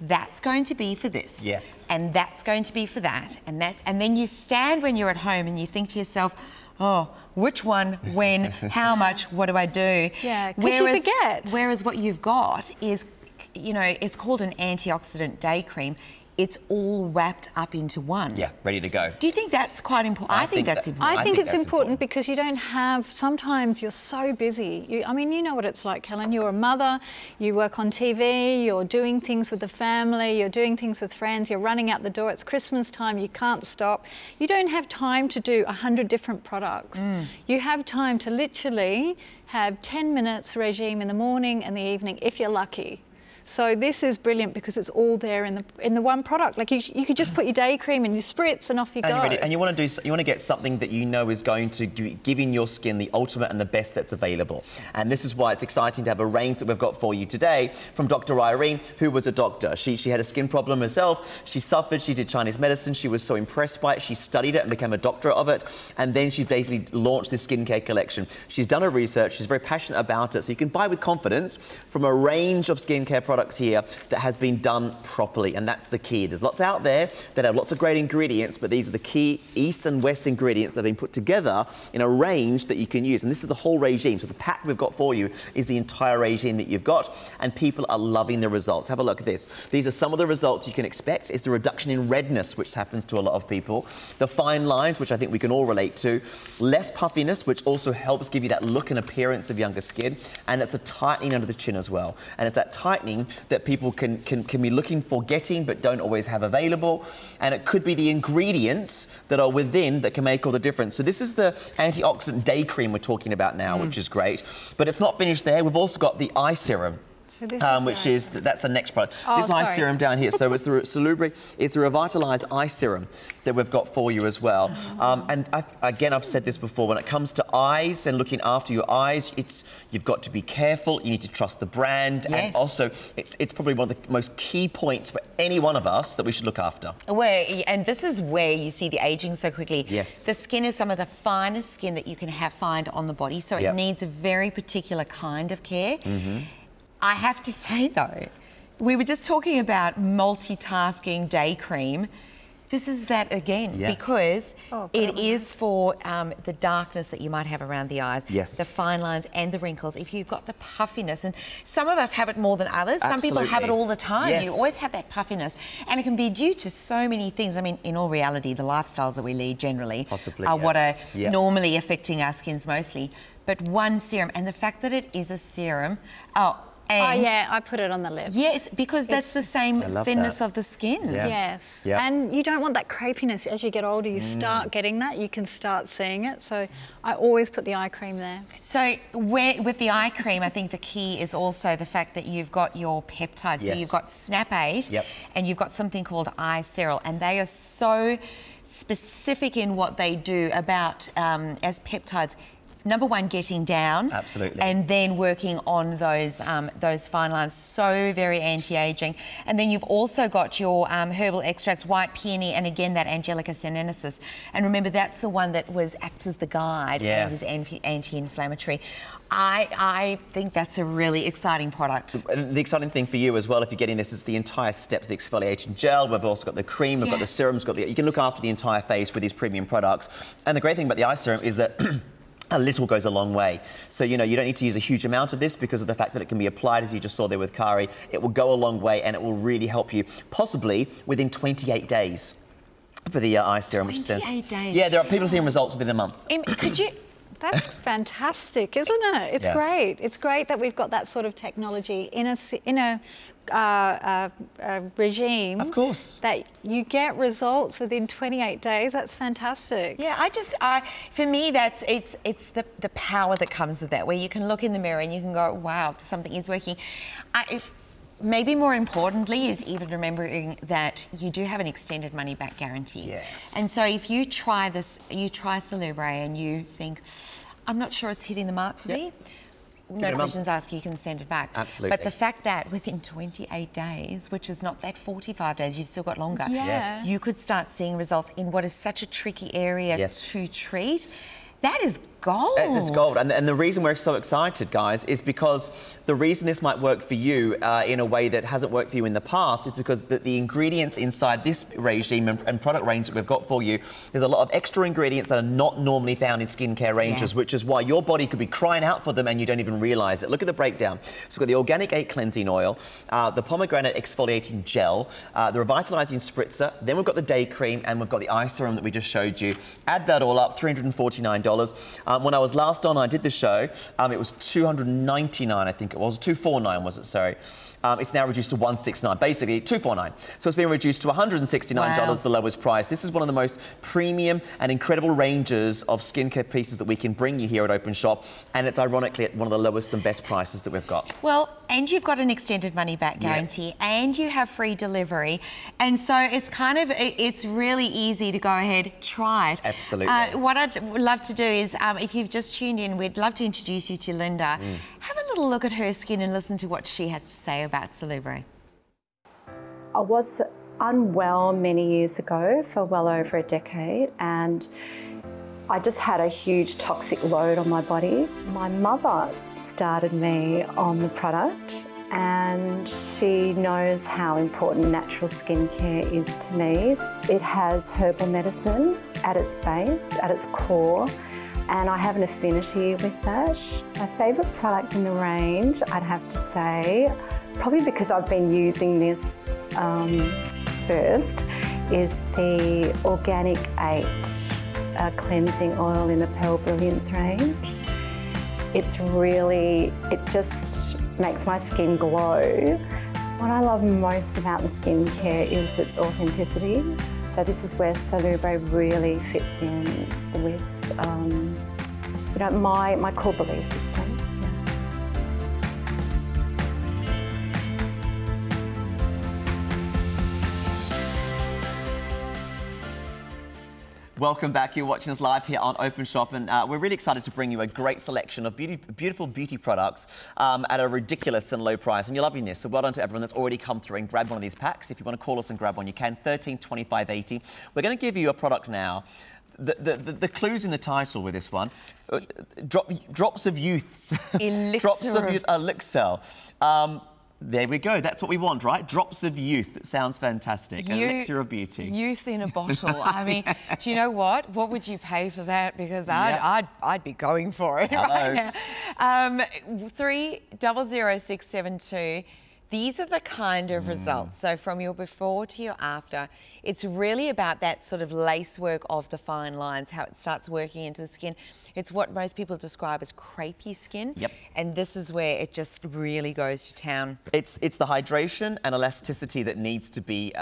that's going to be for this, and that's going to be for that, and then you stand when you're at home and you think to yourself, oh, which one, when, how much, what do I do? Yeah, because you forget. Whereas what you've got is, you know, it's called an Antioxidant Day Cream. It's all wrapped up into one. Yeah, ready to go. Do you think that's quite important? I think that's important. I think it's important because you don't have, sometimes you're so busy. I mean, you know what it's like, Helen. You're a mother, you work on TV, you're doing things with the family, you're doing things with friends, you're running out the door, it's Christmas time, you can't stop. You don't have time to do 100 different products. You have time to literally have 10 minutes regime in the morning and the evening, if you're lucky. So this is brilliant because it's all there in the one product. Like you could just put your day cream and your spritz and off you go. And you want to get something that you know is going to give in your skin the ultimate and the best that's available. And this is why it's exciting to have a range that we've got for you today from Dr. Irene, who was a doctor. She had a skin problem herself. She suffered. She did Chinese medicine. She was so impressed by it. She studied it and became a doctor of it. And then she basically launched this skincare collection. She's done her research. She's very passionate about it. So you can buy with confidence from a range of skincare products here that has been done properly. And that's the key. There's lots out there that have lots of great ingredients, but these are the key East and West ingredients that have been put together in a range that you can use. And this is the whole regime. So the pack we've got for you is the entire regime that you've got, and people are loving the results. Have a look at this. These are some of the results you can expect. Is the reduction in redness, which happens to a lot of people. The fine lines, which I think we can all relate to. Less puffiness, which also helps give you that look and appearance of younger skin. And it's the tightening under the chin as well. And it's that tightening that people can be looking for getting, but don't always have available. And it could be the ingredients that are within that can make all the difference. So this is the Antioxidant Day Cream we're talking about now, which is great. But it's not finished there. We've also got the eye serum. So that's the next product. This eye serum down here. So it's the Salubre. It's the Revitalized Eye Serum that we've got for you as well. And again, I've said this before. When it comes to eyes and looking after your eyes, you've got to be careful. You need to trust the brand, and also it's probably one of the most key points for any one of us that we should look after. And this is where you see the aging so quickly. Yes. The skin is some of the finest skin that you can find on the body, so it needs a very particular kind of care. I have to say, though, we were just talking about multitasking day cream. This is that again, because it is for the darkness that you might have around the eyes, the fine lines and the wrinkles. If you've got the puffiness, and some of us have it more than others. Some people have it all the time. You always have that puffiness, and it can be due to so many things. I mean, in all reality, the lifestyles that we lead generally are what are normally affecting our skins mostly. But one serum, and the fact that it is a serum, I put it on the lips. Yes, because that's the same thinness of the skin. Yes. And you don't want that crepiness. As you get older, you start getting that. You can start seeing it. So I always put the eye cream there. So with the eye cream, I think the key is also the fact that you've got your peptides. So you've got SNAP8 and you've got something called eye ceril, and they are so specific in what they do about as peptides. Number one, getting down. Absolutely. And then working on those fine lines. So very anti-aging. And then you've also got your herbal extracts, white peony, and again, that Angelica sinensis. And remember, that's the one that acts as the guide and is anti-inflammatory. I think that's a really exciting product. The exciting thing for you as well, if you're getting this, is the entire steps, the exfoliating gel. We've also got the cream, we've got the serums, you can look after the entire face with these premium products. And the great thing about the eye serum is that a little goes a long way. So, you know, you don't need to use a huge amount of this because of the fact that it can be applied, as you just saw there with Kari. It will go a long way, and it will really help you, possibly within 28 days for the eye serum. 28 days? Yeah, there are people seeing results within a month. Could you... That's fantastic, isn't it? It's great. It's great that we've got that sort of technology in a regime. Of course. That you get results within 28 days. That's fantastic. Yeah, for me, it's the power that comes with that, where you can look in the mirror and you can go, wow, something is working. Maybe more importantly is even remembering that you do have an extended money back guarantee. Yes. And so if you try this, you try Salubre and you think, I'm not sure it's hitting the mark for me, no questions asked, you can send it back. Absolutely. But the fact that within 28 days, which is not that 45 days, you've still got longer, you could start seeing results in what is such a tricky area to treat. That is gold. It's gold. And the reason we're so excited, guys, is because the reason this might work for you in a way that hasn't worked for you in the past is because the ingredients inside this regime and product range that we've got for you, there's a lot of extra ingredients that are not normally found in skincare ranges, which is why your body could be crying out for them and you don't even realise it. Look at the breakdown. So we've got the Organic 8 Cleansing Oil, the Pomegranate Exfoliating Gel, the Revitalizing Spritzer, then we've got the Day Cream, and we've got the Eye Serum that we just showed you. Add that all up, $349. When I was last on, I did the show, it was $299, I think it was, $249 was it, sorry. It's now reduced to $169, basically $249. So it's been reduced to $169, the lowest price. This is one of the most premium and incredible ranges of skincare pieces that we can bring you here at Openshop, and it's ironically at one of the lowest and best prices that we've got. Well, and you've got an extended money back guarantee, and you have free delivery, and so it's kind of, it's really easy to go ahead, try it. Absolutely. What I'd love to do is, if you've just tuned in, we'd love to introduce you to Linda. Have a little look at her skin and listen to what she has to say about Salubre. I was unwell many years ago for well over a decade, and I just had a huge toxic load on my body. My mother started me on the product, and she knows how important natural skincare is to me. It has herbal medicine at its base, at its core, and I have an affinity with that. My favourite product in the range, I'd have to say, probably because I've been using this first, is the Organic 8 cleansing oil in the Pearl Brilliance range. It's really, it just makes my skin glow. What I love most about the skincare is its authenticity. So this is where Salubre really fits in with, you know, my core belief system. Welcome back. You're watching us live here on Openshop, and we're really excited to bring you a great selection of beautiful beauty products at a ridiculous and low price. And you're loving this, so well done to everyone that's already come through and grabbed one of these packs. If you want to call us and grab one, you can. $13.25.80. We're going to give you a product now. The clues in the title with this one: drops of youth, drops of youth, elixir. There we go. That's what we want, right? Drops of youth. It sounds fantastic. An elixir of beauty. Youth in a bottle. I mean, do you know what? What would you pay for that? Because I'd be going for it right now. 300672. These are the kind of results. So from your before to your after, it's really about that sort of lace work of the fine lines, how it starts working into the skin. It's what most people describe as crepey skin. Yep. And this is where it just really goes to town. It's the hydration and elasticity that needs to be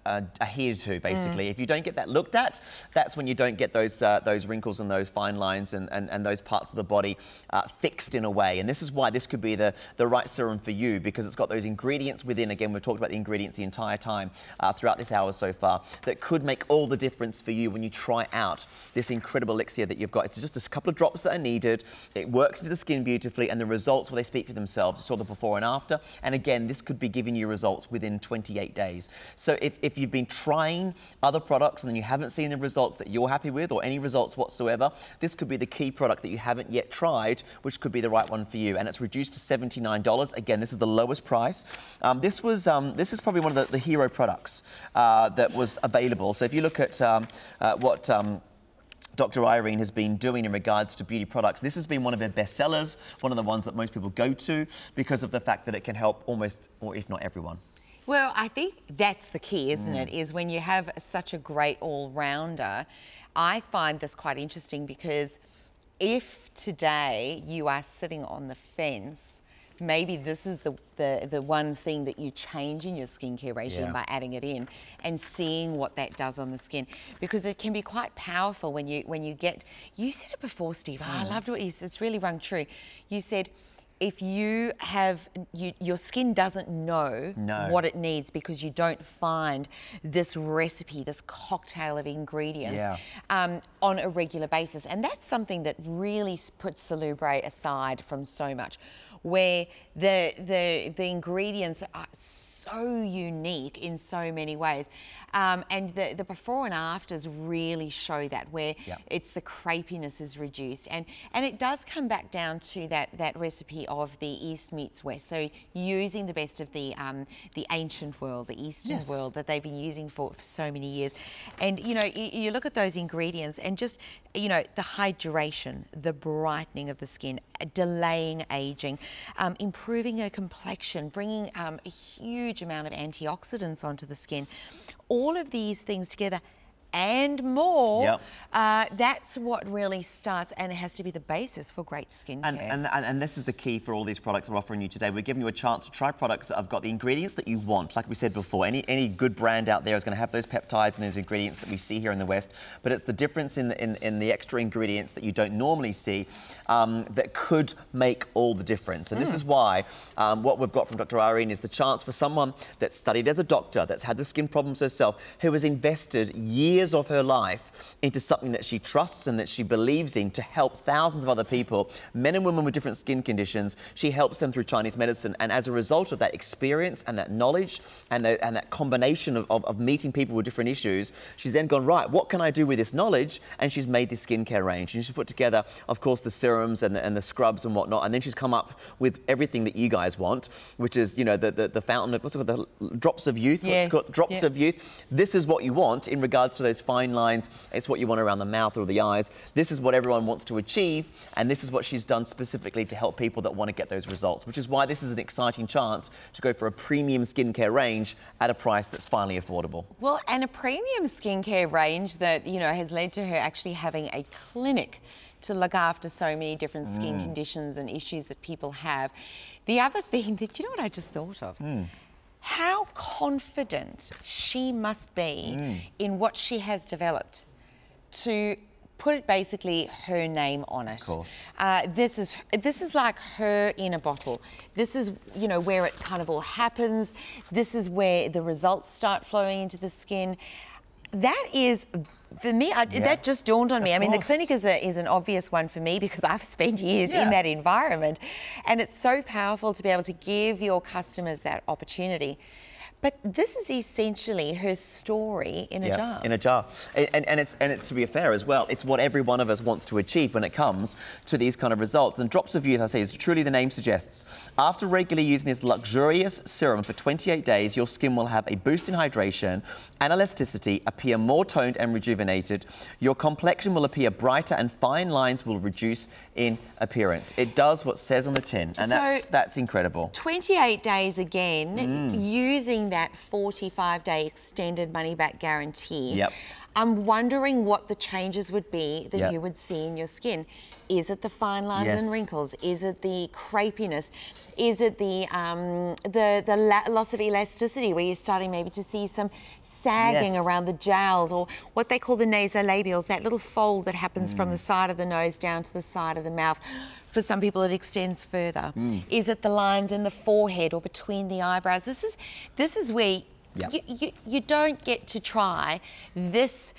adhered to, basically. If you don't get that looked at, that's when you don't get those wrinkles and those fine lines and those parts of the body fixed in a way. And this is why this could be the right serum for you, because it's got those ingredients within. Again, we've talked about the ingredients the entire time throughout this hour so far, that could make all the difference for you when you try out this incredible elixir that you've got. It's just a couple of drops that are needed. It works into the skin beautifully, and the results, well, they speak for themselves. You saw the before and after. And again, this could be giving you results within 28 days. So if you've been trying other products and then you haven't seen the results that you're happy with, or any results whatsoever, this could be the key product that you haven't yet tried, which could be the right one for you. And it's reduced to $79. Again, this is the lowest price. This is probably one of the hero products that was available. So if you look at what Dr. Irene has been doing in regards to beauty products, this has been one of her best sellers, one of the ones that most people go to because of the fact that it can help almost, or if not everyone. Well, I think that's the key, isn't it, is when you have such a great all-rounder. I find this quite interesting because if today you are sitting on the fence, maybe this is the one thing that you change in your skincare regime by adding it in and seeing what that does on the skin, because it can be quite powerful when you get. You said it before, Steve. I loved what you said. It's really rung true. You said, if you have, your skin doesn't know what it needs because you don't find this recipe, this cocktail of ingredients on a regular basis. And that's something that really puts Salubre aside from so much, where the ingredients are so unique in so many ways. And the before and afters really show that, where it's the crepiness is reduced. And it does come back down to that recipe of the East meets West. So using the best of the ancient world, the Eastern world that they've been using for so many years. And, you know, you look at those ingredients and just, you know, the hydration, the brightening of the skin, delaying aging, improving her complexion, bringing a huge amount of antioxidants onto the skin. All of these things together and more, that's what really starts, and it has to be the basis for great skincare. And this is the key for all these products we're offering you today. We're giving you a chance to try products that have got the ingredients that you want. Like we said before, any good brand out there is going to have those peptides and those ingredients that we see here in the West, but it's the difference in the extra ingredients that you don't normally see that could make all the difference. And this is why what we've got from Dr. Irene is the chance for someone that's studied as a doctor, that's had the skin problems herself, who has invested years of her life into something that she trusts and that she believes in to help thousands of other people, men and women with different skin conditions. She helps them through Chinese medicine, and as a result of that experience and that knowledge and that combination of meeting people with different issues, she's then gone, right, what can I do with this knowledge? And she's made this skincare range, and she's put together, of course, the serums and the scrubs and whatnot, and then she's come up with everything that you guys want, which is, you know, the fountain of, what's it called, the drops of youth. Yes. What's it called? Drops of youth. This is what you want in regards to those fine lines. It's what you want around the mouth or the eyes. This is what everyone wants to achieve, and this is what she's done specifically to help people that want to get those results, which is why this is an exciting chance to go for a premium skincare range at a price that's finally affordable. Well, and a premium skincare range that, you know, has led to her actually having a clinic to look after so many different skin conditions and issues that people have. The other thing that, you know what I just thought of? How confident she must be in what she has developed to put basically her name on it. Of course. This is like her in a bottle. This is, you know, where it kind of all happens. This is where the results start flowing into the skin. That is, for me, that just dawned on me. I mean, the clinic is an obvious one for me because I've spent years in that environment, and it's so powerful to be able to give your customers that opportunity. But this is essentially her story in a jar. In a jar. And to be fair as well, it's what every one of us wants to achieve when it comes to these kind of results. And Drops of Youth, I say, is truly the name suggests. After regularly using this luxurious serum for 28 days, your skin will have a boost in hydration and elasticity, appear more toned and rejuvenated. Your complexion will appear brighter and fine lines will reduce in appearance. It does what says on the tin, and so that's incredible. 28 days again, using that 45-day extended money-back guarantee. Yep. I'm wondering what the changes would be that you would see in your skin. Is it the fine lines and wrinkles? Is it the crepiness? Is it the loss of elasticity, where you're starting maybe to see some sagging around the jowls, or what they call the nasolabials, that little fold that happens from the side of the nose down to the side of the mouth? For some people, it extends further. Is it the lines in the forehead or between the eyebrows? This is where you don't get to try this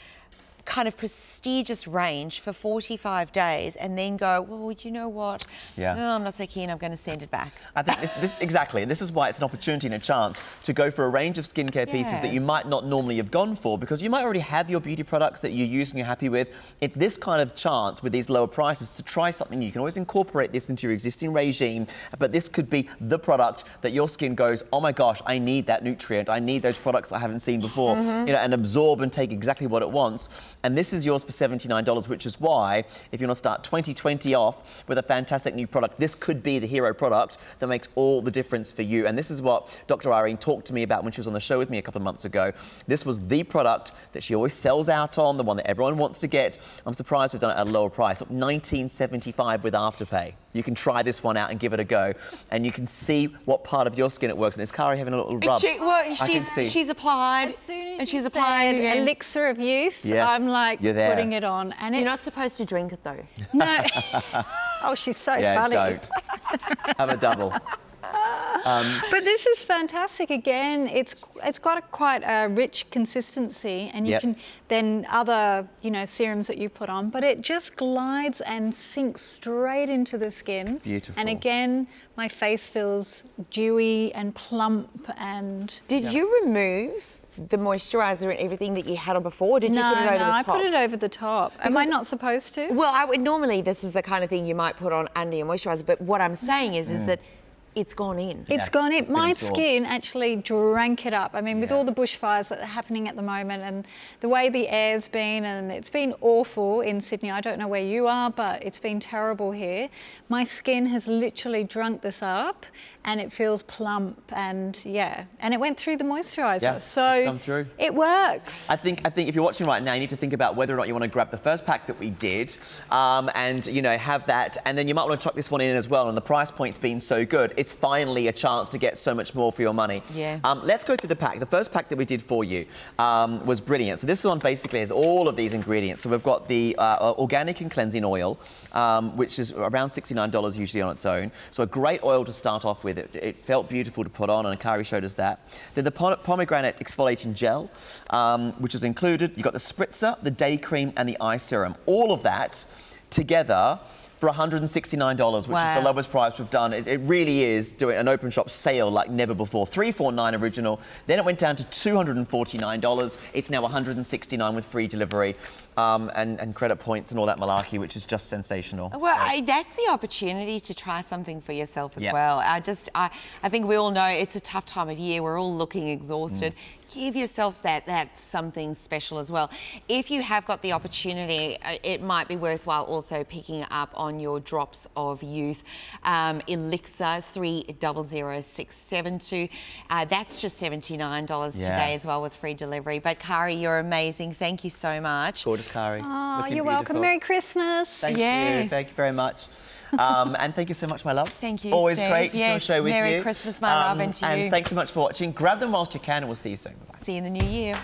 kind of prestigious range for 45 days and then go, well, you know what? No, I'm not so keen, I'm going to send it back. I think exactly. This is why it's an opportunity and a chance to go for a range of skincare pieces that you might not normally have gone for, because you might already have your beauty products that you use and you're happy with. It's this kind of chance with these lower prices to try something new. You can always incorporate this into your existing regime, but this could be the product that your skin goes, oh my gosh, I need that nutrient. I need those products I haven't seen before, you know, and absorb and take exactly what it wants. And this is yours for $79, which is why, if you want to start 2020 off with a fantastic new product, this could be the hero product that makes all the difference for you. And this is what Dr. Irene talked to me about when she was on the show with me a couple of months ago. This was the product that she always sells out on, the one that everyone wants to get. I'm surprised we've done it at a lower price, $19.75 with Afterpay. You can try this one out and give it a go, and you can see what part of your skin it works. And is Kari having a little rub? She's applied, as soon as and she's applying elixir of youth. I'm like putting it on, and you're not supposed to drink it though. No. Oh, she's so funny. Don't. Have a double. But this is fantastic. Again, it's got quite a rich consistency, and you can then other serums that you put on, but it just glides and sinks straight into the skin. Beautiful. And again, my face feels dewy and plump. And did you remove the moisturiser and everything that you had on before, or did you put it over the top? No, I put it over the top. Am I not supposed to? Well, I would normally, this is the kind of thing you might put on under your moisturiser, but what I'm saying is that it's gone in. It's gone in. My skin actually drank it up. I mean, with all the bushfires that are happening at the moment, and the way the air's been, and it's been awful in Sydney. I don't know where you are, but it's been terrible here. My skin has literally drunk this up, and it feels plump, and yeah, and it went through the moisturiser. Yeah, so it's come through. It works. I think if you're watching right now, you need to think about whether or not you want to grab the first pack that we did, and you know, have that, and then you might want to chuck this one in as well. And the price point's been so good, it's finally a chance to get so much more for your money. Yeah. Let's go through the pack. The first pack that we did for you was Brilliant. So this one basically has all of these ingredients. So we've got the organic and cleansing oil, which is around $69 usually on its own. So a great oil to start off with. It felt beautiful to put on, and Kari showed us that. Then the Pomegranate Exfoliating Gel, which is included. You've got the spritzer, the day cream, and the eye serum. All of that together for $169, which is the lowest price we've done. It really is doing an Openshop sale like never before. $349 original. Then it went down to $249. It's now $169 with free delivery. And credit points and all that malarkey, which is just sensational. Well, that's the opportunity to try something for yourself as well. I think we all know it's a tough time of year. We're all looking exhausted. Give yourself that something special as well. If you have got the opportunity, it might be worthwhile also picking up on your Drops of Youth Elixir 300672. That's just $79 today as well with free delivery. But Kari, you're amazing. Thank you so much. Gorgeous, Kari. Oh, you're welcome. Merry Christmas. Thank you. Thank you very much. And thank you so much, my love. Thank you, Always Steve. great to do a show with you. Merry Christmas, my love, and to you. And thanks so much for watching. Grab them whilst you can, and we'll see you soon. Bye-bye. See you in the new year.